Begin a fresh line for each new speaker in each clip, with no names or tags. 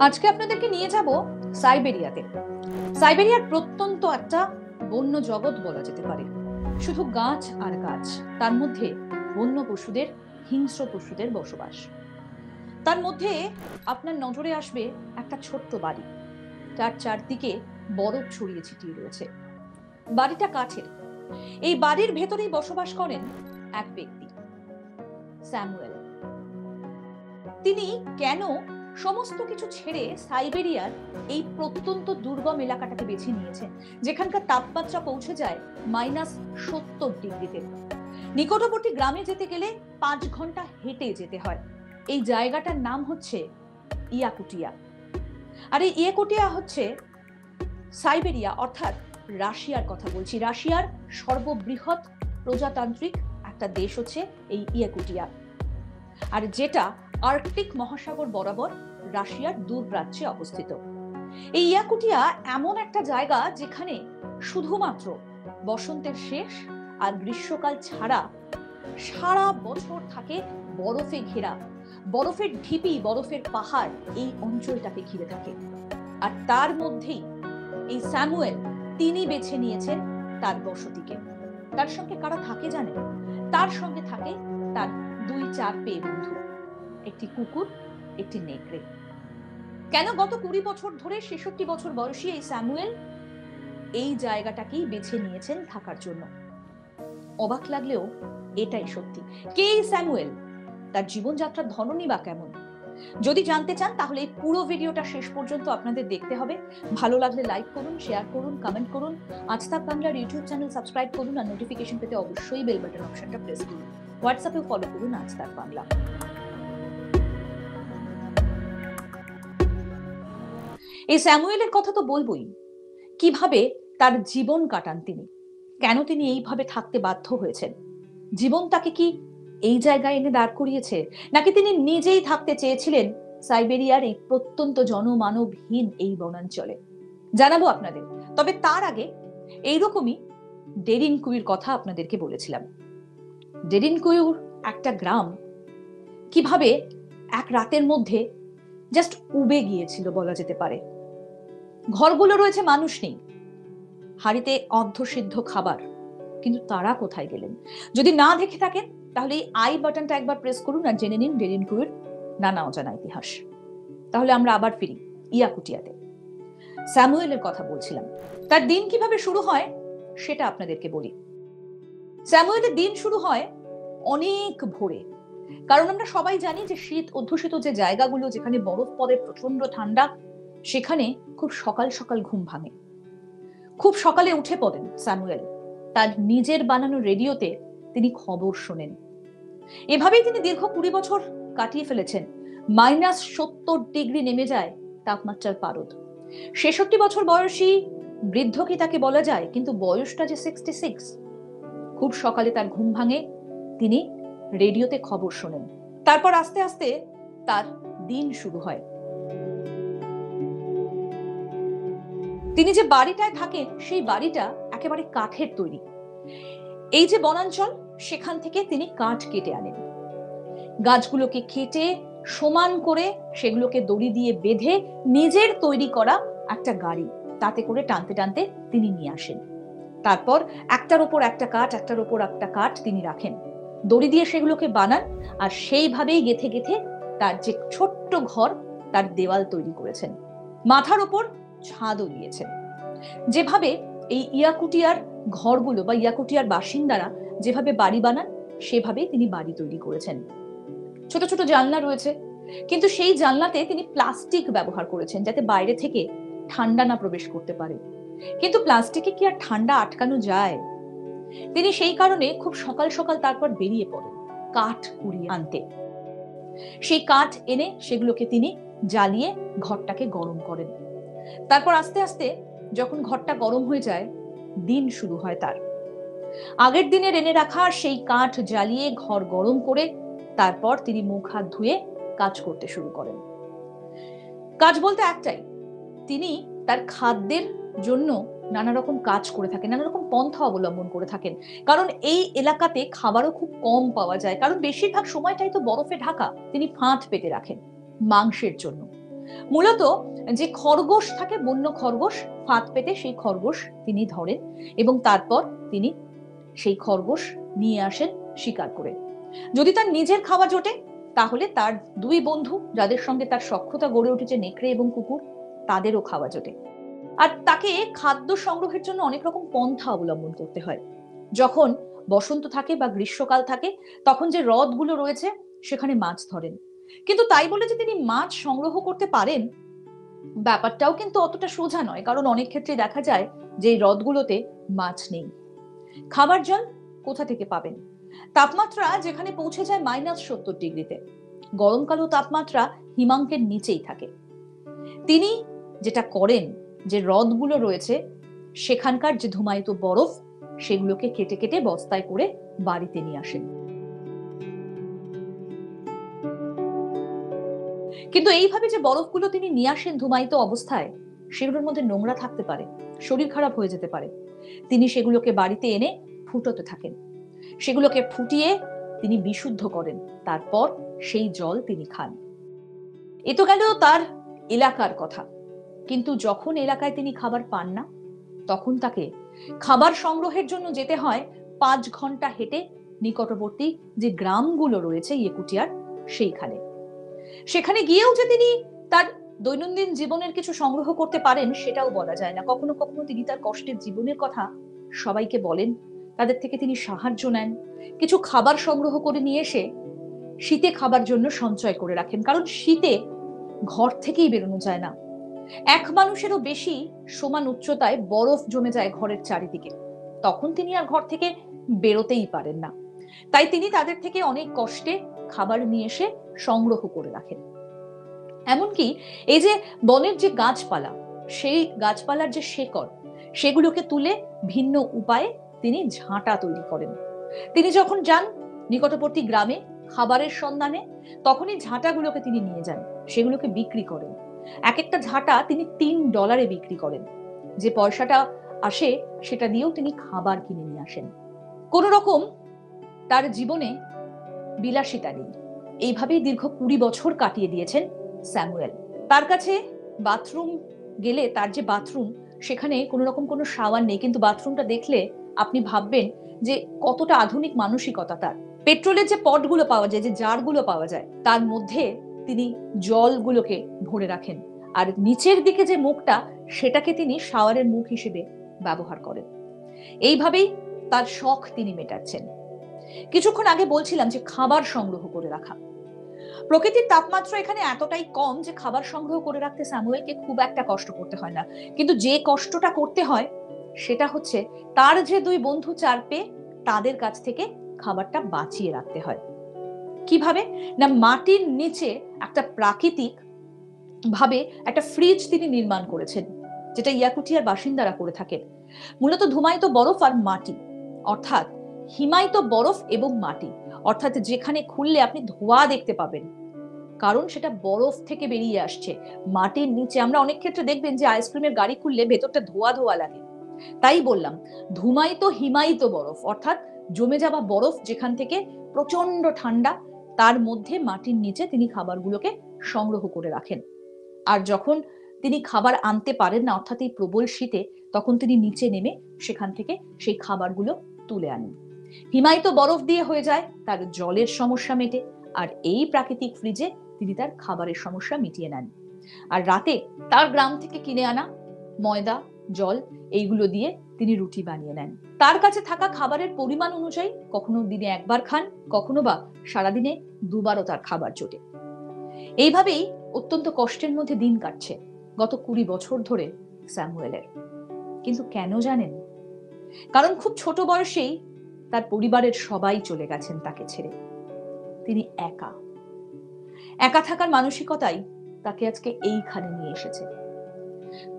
আজকে আপনাদেরকে নিয়ে যাব সাইবেরিয়াতে। সাইবেরিয়ার প্রত্যন্ত একটা বন্য জগৎ বলা যেতে পারে। শুধু গাছ আর গাছ, তার মধ্যে বন্য পশুদের, হিংস্র পশুদের বসবাস। তার মধ্যে আপনার নজরে আসবে একটা ছোট্ট বাড়ি, যার চারদিকে বরফ ছড়িয়ে ছিটিয়ে রয়েছে। বাড়িটা কাঠের। এই বাড়ির ভেতরেই বসবাস করেন এক ব্যক্তি, স্যামুয়েল। তিনি কেন সমস্ত কিছু ছেড়ে সাইবেরিয়ার এই প্রত্যন্ত দুর্গম এলাকাটাকে বেছে নিয়েছেন, যেখানকার তাপমাত্রা পৌঁছে যায় -70°। নিকটবর্তী গ্রামে যেতে গেলে 5 ঘন্টা হেঁটে যেতে হয়। এই জায়গাটার নাম হচ্ছে ইয়াকুটিয়া। আর এই ইয়াকুটিয়া হচ্ছে সাইবেরিয়া, অর্থাৎ রাশিয়ার কথা বলছি। রাশিয়ার সর্ববৃহৎ প্রজাতান্ত্রিক একটা দেশ হচ্ছে এই ইয়াকুটিয়া, আর যেটা আর্কটিক মহাসাগর বরাবর রাশিয়ার দূর প্রাচ্যে অবস্থিত। এই ইয়াকুটিয়া এমন একটা জায়গা যেখানে শুধুমাত্র বসন্তের শেষ আর গ্রীষ্মকাল ছাড়া সারা বছর থাকে বরফে ঘেরা, বরফের ঢিপি, বরফের পাহাড় এই অঞ্চলটাকে ঘিরে থাকে। আর তার মধ্যেই এই স্যামুয়েল, তিনি বেছে নিয়েছেন তার বসতিকে। তার সঙ্গে কারা থাকে জানেন? তার সঙ্গে থাকে তার 2-4 পেয়ে বন্ধু, একটি কুকুর, একটি নেকড়ে। কেন গত 20 বছর ধরে 66 বছর বয়সী এই স্যামুয়েল এই জায়গাটাকেই বেছে নিয়েছেন থাকার জন্য? অবাক লাগলেও এটাই সত্যি। কে এই স্যামুয়েল? তার জীবনযাত্রার ধরনই বা কেমন? যদি জানতে চান তাহলে এই পুরো ভিডিওটা শেষ পর্যন্ত আপনাদের দেখতে হবে। ভালো লাগলে লাইক করুন, শেয়ার করুন, কমেন্ট করুন। আজ তাক বাংলার ইউটিউব চ্যানেল সাবস্ক্রাইব করুন, আর নোটিফিকেশন পেতে অবশ্যই বেল বাটন অপশনটা প্রেস করুন। হোয়াটসঅ্যাপেও ফলো করুন আজ তাক বাংলা। এই স্যামুয়েলের কথা তো বলবোই। কিভাবে তার জীবন কাটান তিনি, কেন তিনি এইভাবে থাকতে বাধ্য হয়েছেন, জীবন তাকে কি এই জায়গায় এনে দাঁড় করিয়েছে, নাকি তিনি নিজেই থাকতে চেয়েছিলেন সাইবেরিয়ার এই প্রত্যন্ত জনমানবহীন এই বনাঞ্চলে, জানাবো আপনাদের। তবে তার আগে এইরকমই ডেরিনকুইর কথা আপনাদেরকে বলেছিলাম। ডেরিনকুইর একটা গ্রাম কিভাবে এক রাতের মধ্যে জাস্ট উবে গিয়েছিল বলা যেতে পারে। ঘরগুলো রয়েছে, মানুষ নেই, হাড়িতে অর্ধসিদ্ধ খাবার, কিন্তু তারা কোথায় গেলেন? যদি না দেখে থাকেন তাহলে এই আই বাটনটা একবার প্রেস করুন আর জেনে নিন ডেরিনকুইর নানা অজানা ইতিহাস। তাহলে আমরা আবার ফিরি ইয়াকুটিয়াতে। স্যামুয়েলের কথা বলছিলাম। তার দিন কিভাবে শুরু হয় সেটা আপনাদেরকে বলি। স্যামুয়েলের দিন শুরু হয় অনেক ভোরে, কারণ আমরা সবাই জানি যে শীত অধ্যুষিত যে জায়গাগুলো, যেখানে বরফ পড়ে, প্রচন্ড ঠান্ডা, সেখানে খুব সকাল সকাল ঘুম ভাঙে। খুব সকালে উঠে পড়েন স্যামুয়েল। তার নিজের বানানো রেডিওতে তিনি খবর শোনেন। এভাবেই তিনি দীর্ঘ 20 বছর কাটিয়ে ফেলেছেন। -70° নেমে যায় তাপমাত্রার পারদ। 66 বছর বয়সী বৃদ্ধ কি তাকে বলা যায়, কিন্তু বয়সটা যে 66। খুব সকালে তার ঘুম ভাঙে, তিনি রেডিওতে খবর শোনেন। তারপর আস্তে আস্তে তার দিন শুরু হয়। তিনি যে বাড়িটায় থাকেন সেই বাড়িটা একেবারে কাঠের তৈরি। এই যে বনাঞ্চল, সেখান থেকে তিনি কাঠ কেটে আনেন। গাছগুলোকে কেটে সমান করে সেগুলোকে দড়ি দিয়ে বেঁধে নিজের তৈরি করা একটা গাড়ি, তাতে করে টানতে টানতে তিনি নিয়ে আসেন। তারপর একটার উপর একটা কাঠ, একটার উপর একটা কাঠ তিনি রাখেন, দড়ি দিয়ে সেগুলোকে বানান, আর সেইভাবেই গেথে গেথে তার যে ছোট্ট ঘর, তার দেওয়াল তৈরি করেছেন। মাথার উপর ছাদও দিয়েছেন। যেভাবে এই ইয়াকুটিয়ার ঘরগুলো বা ইয়াকুটিয়ার বাসিন্দারা যেভাবে বাড়ি বানান, সেভাবেই তিনি বাড়ি তৈরি করেছেন। ছোট ছোট জানলা রয়েছে, কিন্তু সেই জানলাতে তিনি প্লাস্টিক ব্যবহার করেছেন যাতে বাইরে থেকে ঠান্ডা না প্রবেশ করতে পারে। কিন্তু প্লাস্টিকে কি আর ঠান্ডা আটকানো যায়? তিনি সেই কারণে খুব সকাল সকাল তারপর বেরিয়ে পড়েন কাঠ কুড়িয়ে আনতে। সেই কাঠ এনে সেগুলোকে তিনি জ্বালিয়ে ঘরটাকে গরম করেন। তারপর আস্তে আস্তে যখন ঘরটা গরম হয়ে যায়, দিন শুরু হয় তার। আগের দিনের এনে রাখা সেই কাঠ জ্বালিয়ে ঘর গরম করে তারপর তিনি মুখ হাত ধুয়ে কাজ করতে শুরু করেন। কাজ বলতে একটাই, তিনি তার খাদ্যের জন্য নানা রকম কাজ করে থাকেন, নানা রকম পন্থা অবলম্বন করে থাকেন। কারণ এই এলাকাতে খাবারও খুব কম পাওয়া যায়, কারণ বেশিরভাগ সময়টাই তো বরফে ঢাকা। তিনি ফাঁদ পেতে রাখেন মাংসের জন্য। মূলত যে খরগোশ থাকে, বন্য খরগোশ, ফাঁদ পেতে সেই খরগোশ তিনি ধরেন এবং তারপর তিনি সেই খরগোশ নিয়ে আসেন শিকার করে। যদি তার নিজের খাওয়া জোটে তাহলে তার দুই বন্ধু যাদের সঙ্গে তার সখ্যতা গড়ে উঠেছে, নেকড়ে এবং কুকুর, তাদেরও খাওয়া জোটে। আর তাকে খাদ্য সংগ্রহের জন্য অনেক রকম পন্থা অবলম্বন করতে হয়। যখন বসন্ত থাকে বা গ্রীষ্মকাল থাকে তখন যে হ্রদগুলো রয়েছে সেখানে মাছ ধরেন। কিন্তু তাই বলে যে তিনি মাছ সংগ্রহ করতে পারেন ব্যাপারটাও কিন্তু অতটা সোজা নয়, কারণ অনেক ক্ষেত্রে দেখা যায় যে এই হ্রদগুলোতে মাছ নেই। খাবার জল কোথা থেকে পাবেন? তাপমাত্রা যেখানে পৌঁছে যায় -70°, গরমকালেও তাপমাত্রা হিমাঙ্কের নিচেই থাকে। তিনি যেটা করেন, যে হ্রদগুলো রয়েছে সেখানকার যে ধুমায়িত বরফ সেগুলোকে কেটে কেটে বস্তায় করে বাড়িতে নিয়ে আসেন। কিন্তু এইভাবে যে বরফগুলো তিনি নিয়ে আসেন ধুমায়িত অবস্থায়, সেগুলোর মধ্যে নোংরা থাকতে পারে, শরীর খারাপ হয়ে যেতে পারে। তিনি সেগুলোকে বাড়িতে এনে ফুটোতে থাকেন, সেগুলোকে ফুটিয়ে তিনি বিশুদ্ধ করেন, তারপর সেই জল তিনি খান। এ তো গেল তার এলাকার কথা। কিন্তু যখন এলাকায় তিনি খাবার পান না, তখন তাকে খাবার সংগ্রহের জন্য যেতে হয় 5 ঘন্টা হেঁটে নিকটবর্তী যে গ্রামগুলো রয়েছে ইয়েকুটিয়ার সেইখানে। সেখানে গিয়েও যে তিনি তার দৈনন্দিন জীবনের কিছু সংগ্রহ করতে পারেন সেটাও বলা যায় না। কখনো কখনো তিনি তার কষ্টের জীবনের কথা সবাইকে বলেন, তাদের থেকে তিনি সাহায্য নেন, কিছু খাবার সংগ্রহ করে নিয়ে এসে শীতে খাবার জন্য সঞ্চয় করে রাখেন, কারণ শীতে ঘর থেকেই বেরোনো যায় না। এক মানুষেরও বেশি সমান উচ্চতায় বরফ জমে যায় ঘরের চারিদিকে, তখন তিনি আর ঘর থেকে বেরোতেই পারেন না। তাই তিনি তাদের থেকে অনেক কষ্টে খাবার নিয়ে এসে সংগ্রহ করে রাখেন। এমনকি এই যে বনের যে গাছপালা, সেই গাছপালার যে শেকড়, সেগুলোকে তুলে ভিন্ন উপায়ে তিনি ঝাঁটা তৈরি করেন। তিনি যখন যান নিকটবর্তী গ্রামে খাবারের সন্ধানে, তখনই ঝাঁটাগুলোকে তিনি নিয়ে যান, সেগুলোকে বিক্রি করেন। এক একটা ঝাঁটা তিনি $3 বিক্রি করেন। যে পয়সাটা আসে সেটা দিয়েও তিনি খাবার কিনে নিয়ে আসেন। কোন রকম তার জীবনে বিলাসিতা নেই। এইভাবেই দীর্ঘ 20 বছর কাটিয়ে দিয়েছেন স্যামুয়েল। তার কাছে বাথরুম গেলে, তার যে বাথরুম, সেখানে কোনো রকম কোনো শাওয়ার নেই, কিন্তু বাথরুমটা দেখলে আপনি ভাববেন যে কতটা আধুনিক মানসিকতা তার। পেট্রোলের যে পটগুলো পাওয়া যায়, যে জারগুলো পাওয়া যায়, তার মধ্যে তিনি জলগুলোকে ভরে রাখেন, আর নিচের দিকে যে মুখটা, সেটাকে তিনি শাওয়ারের মুখ হিসেবে ব্যবহার করেন। এইভাবেই তার শখ তিনি মেটাচ্ছেন। কিছুক্ষণ আগে বলছিলাম যে খাবার সংগ্রহ করে রাখা। প্রকৃতির তাপমাত্রা এখানে এতটাই কম যে খাবার সংগ্রহ করে রাখতে স্যামুয়েলকে খুব একটা কষ্ট করতে হয় না। কিন্তু যে কষ্টটা করতে হয় সেটা হচ্ছে তার যে দুই বন্ধু চার পেয়ে, তাদের কাছ থেকে খাবারটা বাঁচিয়ে রাখতে হয়। কিভাবে? না, মাটির নিচে একটা প্রাকৃতিক ভাবে একটা ফ্রিজ তিনি নির্মাণ করেছেন, যেটা ইয়াকুটিয়ার বাসিন্দারা করে থাকেন। মূলত ধুমায়িত বরফ আর মাটি, অর্থাৎ হিমায়িত বরফ এবং মাটি, অর্থাৎ যেখানে খুললে আপনি ধোঁয়া দেখতে পাবেন, কারণ সেটা বরফ থেকে বেরিয়ে আসছে মাটির নিচে। আমরা অনেক ক্ষেত্রে দেখবেন যে আইসক্রিমের গাড়ি খুললে ভেতরটা ধোয়া ধোয়া লাগে। তাই বললাম ধুমায়িত হিমায়িত বরফ, অর্থাৎ জমে যাওয়া বরফ যেখান থেকে প্রচন্ড ঠান্ডা, তার মধ্যে মাটির নিচে তিনি খাবারগুলোকে সংগ্রহ করে রাখেন। আর যখন তিনি খাবার আনতে পারেন না, অর্থাৎ এই প্রবল শীতে, তখন তিনি নিচে নেমে সেখান থেকে সেই খাবারগুলো তুলে আনেন। হিমায়িত বরফ দিয়ে হয়ে যায় তার জলের সমস্যা মেটে, আর এই প্রাকৃতিক ফ্রিজে তিনি তার খাবারের সমস্যা মিটিয়ে নেন। আর রাতে তার গ্রাম থেকে কিনে আনা ময়দা, জল, এইগুলো দিয়ে তিনি রুটি বানিয়ে নেন। তার কাছে থাকা খাবারের পরিমাণ অনুযায়ী কখনো দিনে একবার খান, কখনো বা সারাদিনে দুবারও তার খাবার জোটে। এইভাবেই অত্যন্ত কষ্টের মধ্যে দিন কাটছে গত 20 বছর ধরে স্যামুয়েলের। কিন্তু কেন জানেন? কারণ খুব ছোট বয়সেই তার পরিবারের সবাই চলে গেছেন তাকে ছেড়ে। তিনি একা একা থাকার মানসিকতাই তাকে আজকে এইখানে নিয়ে এসেছে।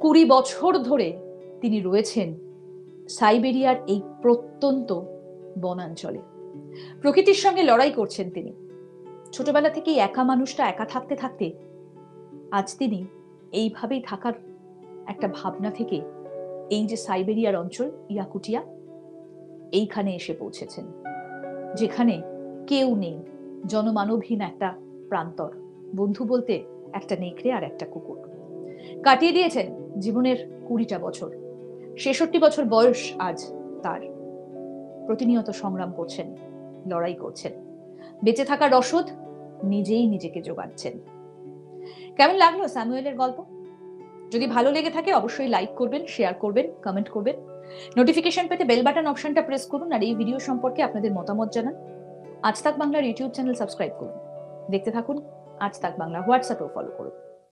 20 বছর ধরে তিনি রয়েছেন সাইবেরিয়ার এই প্রত্যন্ত বনাঞ্চলে। প্রকৃতির সঙ্গে লড়াই করছেন তিনি। ছোটবেলা থেকেই একা মানুষটা একা থাকতে থাকতে আজ তিনি এইভাবেই থাকার একটা ভাবনা থেকে এই যে সাইবেরিয়ার অঞ্চল ইয়াকুটিয়া, এইখানে এসে পৌঁছেছেন, যেখানে কেউ নেই, জনমানবহীন একটা প্রান্তর। বন্ধু বলতে একটা নেকড়ে আর একটা কুকুর। কাটিয়ে দিয়েছেন জীবনের 20টা বছর। 66 বছর বয়স আজ তার। প্রতিনিয়ত সংগ্রাম করছেন, লড়াই করছেন। বেঁচে থাকার রসদ নিজেই নিজেকে জোগাচ্ছেন। কেমন লাগলো স্যামুয়েলের গল্প? যদি ভালো লেগে থাকে অবশ্যই লাইক করবেন, শেয়ার করবেন, কমেন্ট করবেন। নোটিফিকেশন পেতে বেল বাটন অপশনটা প্রেস করুন আর এই ভিডিও সম্পর্কে আপনাদের মতামত জানান। আজ তাক বাংলার ইউটিউব চ্যানেল সাবস্ক্রাইব করুন। দেখতে থাকুন আজ তাক বাংলা, হোয়াটসঅ্যাপেও ফলো করুন।